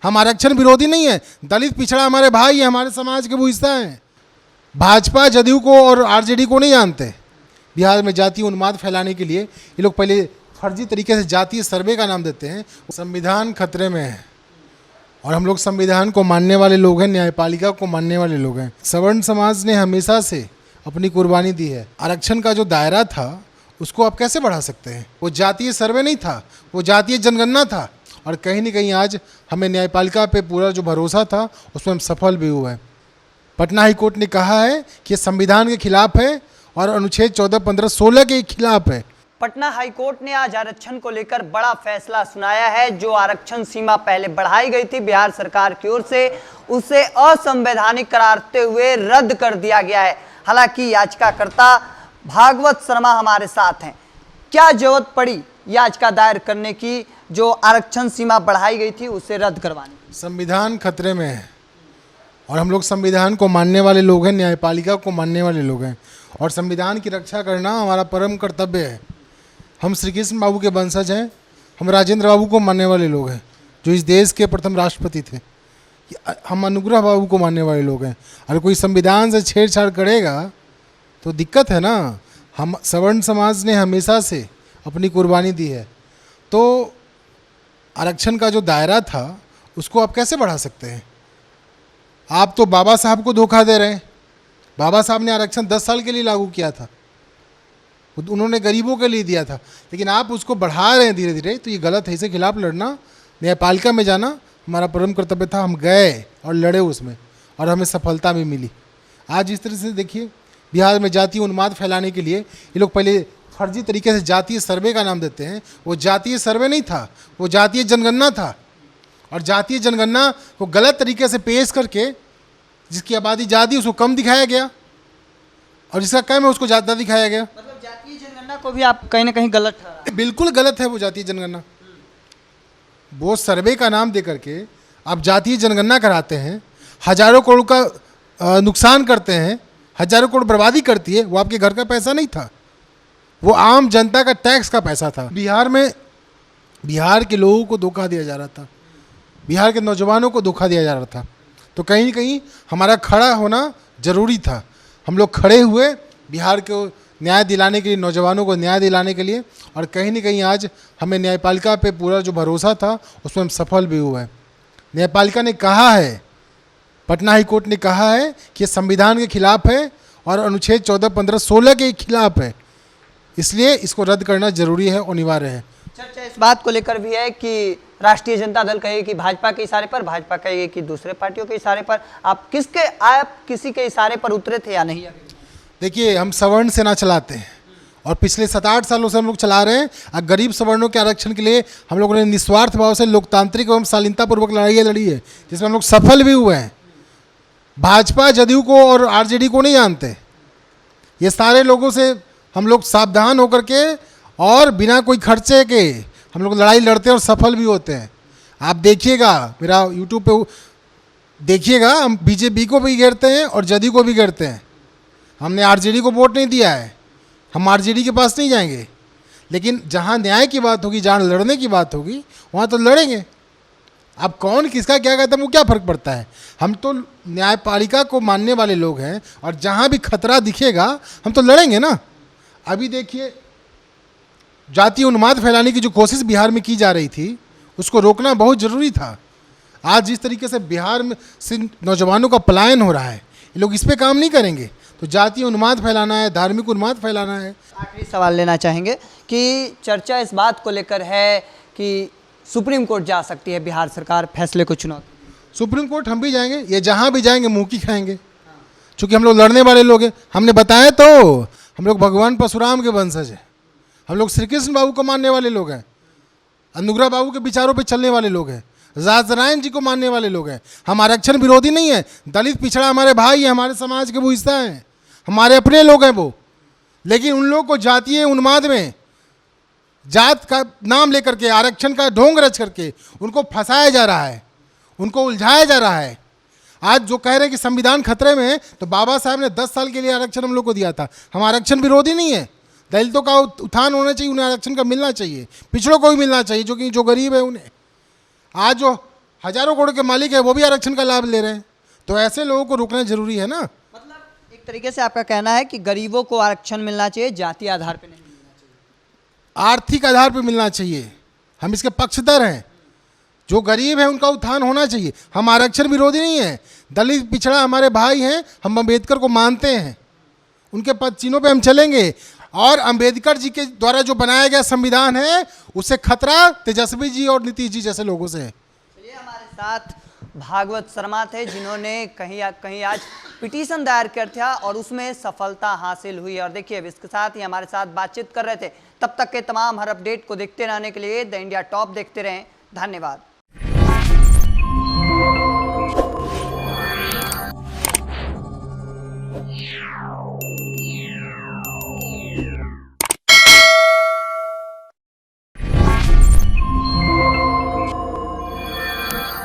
हम आरक्षण विरोधी नहीं है। दलित पिछड़ा हमारे भाई है, हमारे समाज के वो हिस्सा हैं। भाजपा जदयू को और आरजेडी को नहीं जानते। बिहार में जातीय उन्माद फैलाने के लिए ये लोग पहले फर्जी तरीके से जातीय सर्वे का नाम देते हैं। संविधान खतरे में है और हम लोग संविधान को मानने वाले लोग हैं, न्यायपालिका को मानने वाले लोग हैं। सवर्ण समाज ने हमेशा से अपनी कुर्बानी दी है। आरक्षण का जो दायरा था उसको आप कैसे बढ़ा सकते हैं? वो जातीय सर्वे नहीं था, वो जातीय जनगणना था। और कहीं न कहीं आज हमें न्यायपालिका पे पूरा जो भरोसा था उसमें हम सफल भी हुए हैं। पटना हाई कोर्ट ने कहा है कि संविधान के खिलाफ है और अनुच्छेद 14, 15, 16 के खिलाफ है। पटना हाई कोर्ट ने आज आरक्षण को लेकर बड़ा फैसला सुनाया है। जो आरक्षण सीमा पहले बढ़ाई गई थी बिहार सरकार की ओर से, उसे असंवैधानिक करारते हुए रद्द कर दिया गया है। हालांकि याचिकाकर्ता भागवत शर्मा हमारे साथ हैं। क्या जरूरत पड़ी याचिका दायर करने की, जो आरक्षण सीमा बढ़ाई गई थी उसे रद्द करवाने? संविधान खतरे में है और हम लोग संविधान को मानने वाले लोग हैं, न्यायपालिका को मानने वाले लोग हैं और संविधान की रक्षा करना हमारा परम कर्तव्य है। हम श्री कृष्ण बाबू के वंशज हैं, हम राजेंद्र बाबू को मानने वाले लोग हैं जो इस देश के प्रथम राष्ट्रपति थे। हम अनुग्रह बाबू को मानने वाले लोग हैं। अगर कोई संविधान से छेड़छाड़ करेगा तो दिक्कत है ना। हम सवर्ण समाज ने हमेशा से अपनी कुर्बानी दी है। तो आरक्षण का जो दायरा था उसको आप कैसे बढ़ा सकते हैं? आप तो बाबा साहब को धोखा दे रहे हैं। बाबा साहब ने आरक्षण 10 साल के लिए लागू किया था, उन्होंने गरीबों के लिए दिया था, लेकिन आप उसको बढ़ा रहे हैं धीरे धीरे। तो ये गलत है। इसके खिलाफ लड़ना, न्यायपालिका में जाना हमारा परम कर्तव्य था। हम गए और लड़े उसमें और हमें सफलता भी मिली। आज इस तरह से देखिए, बिहार में जातीय उन्माद फैलाने के लिए ये लोग पहले फर्जी तरीके से जातीय सर्वे का नाम देते हैं। वो जातीय सर्वे नहीं था, वो जातीय जनगणना था। और जातीय जनगणना को गलत तरीके से पेश करके जिसकी आबादी ज़्यादा उसको कम दिखाया गया और जिसका कम है उसको ज़्यादा दिखाया गया। मतलब जातीय जनगणना को भी आप कहीं ना कहीं गलत ठहरा? बिल्कुल गलत है वो जातीय जनगणना। वो सर्वे का नाम दे करके आप जातीय जनगणना कराते हैं, हजारों करोड़ का नुकसान करते हैं, हजारों करोड़ बर्बादी करती है। वो आपके घर का पैसा नहीं था, वो आम जनता का टैक्स का पैसा था। बिहार में बिहार के लोगों को धोखा दिया जा रहा था, बिहार के नौजवानों को धोखा दिया जा रहा था। तो कहीं न कहीं हमारा खड़ा होना ज़रूरी था। हम लोग खड़े हुए बिहार को न्याय दिलाने के लिए, नौजवानों को न्याय दिलाने के लिए। और कहीं न कहीं आज हमें न्यायपालिका पे पूरा जो भरोसा था उसमें हम सफल भी हुए हैं। न्यायपालिका ने कहा है, पटना हाई कोर्ट ने कहा है कि संविधान के खिलाफ है और अनुच्छेद 14, 15, 16 के खिलाफ है, इसलिए इसको रद्द करना जरूरी है, अनिवार्य है। चर्चा इस बात को लेकर भी है कि राष्ट्रीय जनता दल कहेगी कि भाजपा के इशारे पर, भाजपा कहेगी कि दूसरे पार्टियों के इशारे पर। आप किसी के इशारे पर उतरे थे या नहीं? देखिए, हम सवर्ण सेना चलाते हैं और पिछले 7-8 सालों से हम लोग चला रहे हैं। और गरीब सवर्णों के आरक्षण के लिए हम लोगों ने निस्वार्थ भाव से लोकतांत्रिक एवं शालीनतापूर्वक लड़ाई लड़ी है, जिसमें हम लोग सफल भी हुए हैं। भाजपा जदयू को और आरजेडी को नहीं जानते। ये सारे लोगों से हम लोग सावधान होकर के और बिना कोई खर्चे के हम लोग लड़ाई लड़ते हैं और सफल भी होते हैं। आप देखिएगा, मेरा यूट्यूब पे देखिएगा, हम बीजेपी को भी घेरते हैं और जदयू को भी घेरते हैं। हमने आरजेडी को वोट नहीं दिया है, हम आरजेडी के पास नहीं जाएंगे। लेकिन जहाँ न्याय की बात होगी, जहाँ लड़ने की बात होगी, वहाँ तो लड़ेंगे। अब कौन किसका क्या कहता है वो क्या फ़र्क पड़ता है? हम तो न्यायपालिका को मानने वाले लोग हैं और जहाँ भी खतरा दिखेगा हम तो लड़ेंगे ना। अभी देखिए, जातीय उन्माद फैलाने की जो कोशिश बिहार में की जा रही थी उसको रोकना बहुत ज़रूरी था। आज जिस तरीके से बिहार में से नौजवानों का पलायन हो रहा है, ये लोग इस पे काम नहीं करेंगे तो जातीय उन्माद फैलाना है, धार्मिक उन्माद फैलाना है। आखिरी सवाल लेना चाहेंगे कि चर्चा इस बात को लेकर है कि सुप्रीम कोर्ट जा सकती है बिहार सरकार फैसले को चुनौती। सुप्रीम कोर्ट हम भी जाएंगे, ये जहाँ भी जाएंगे मुँह की खाएंगे, क्योंकि हम लोग लड़ने वाले लोग हैं। हमने बताया तो हम लोग भगवान परशुराम के वंशज हैं, हम लोग श्री कृष्ण बाबू को मानने वाले लोग हैं, अनुग्रह बाबू के विचारों पे चलने वाले लोग हैं, राजनारायण जी को मानने वाले लोग हैं। हम आरक्षण विरोधी नहीं है। दलित पिछड़ा हमारे भाई है, हमारे समाज के वो हिस्सा हैं, हमारे अपने लोग हैं वो। लेकिन उन लोगों को जातीय उन्माद में जात का नाम लेकर के, आरक्षण का ढोंग रच करके उनको फंसाया जा रहा है, उनको उलझाया जा रहा है। आज जो कह रहे हैं कि संविधान खतरे में है, तो बाबा साहब ने 10 साल के लिए आरक्षण हम लोग को दिया था। हम आरक्षण विरोधी नहीं है। दलितों का उत्थान होना चाहिए, उन्हें आरक्षण का मिलना चाहिए, पिछड़ों को भी मिलना चाहिए, जो कि जो गरीब है उन्हें। आज जो हजारों करोड़ के मालिक है, वो भी आरक्षण का लाभ ले रहे हैं। तो ऐसे लोगों को रोकना जरूरी है ना। मतलब एक तरीके से आपका कहना है कि गरीबों को आरक्षण मिलना चाहिए, जातीय आधार पर नहीं मिलना चाहिए। आर्थिक आधार पर मिलना चाहिए, हम इसके पक्षधर हैं। जो गरीब है उनका उत्थान होना चाहिए। हम आरक्षण विरोधी नहीं है, दलित पिछड़ा हमारे भाई हैं, हम अंबेडकर को मानते हैं, उनके पद चिन्हों पे हम चलेंगे। और अंबेडकर जी के द्वारा जो बनाया गया संविधान है उससे खतरा तेजस्वी जी और नीतीश जी जैसे लोगों से है। चलिए, हमारे साथ भागवत शर्मा थे जिन्होंने कहीं आज पिटीशन दायर किया था और उसमें सफलता हासिल हुई। और देखिए, अब इसके साथ ही हमारे साथ बातचीत कर रहे थे। तब तक के तमाम हर अपडेट को देखते रहने के लिए द इंडिया टॉप देखते रहें। धन्यवाद।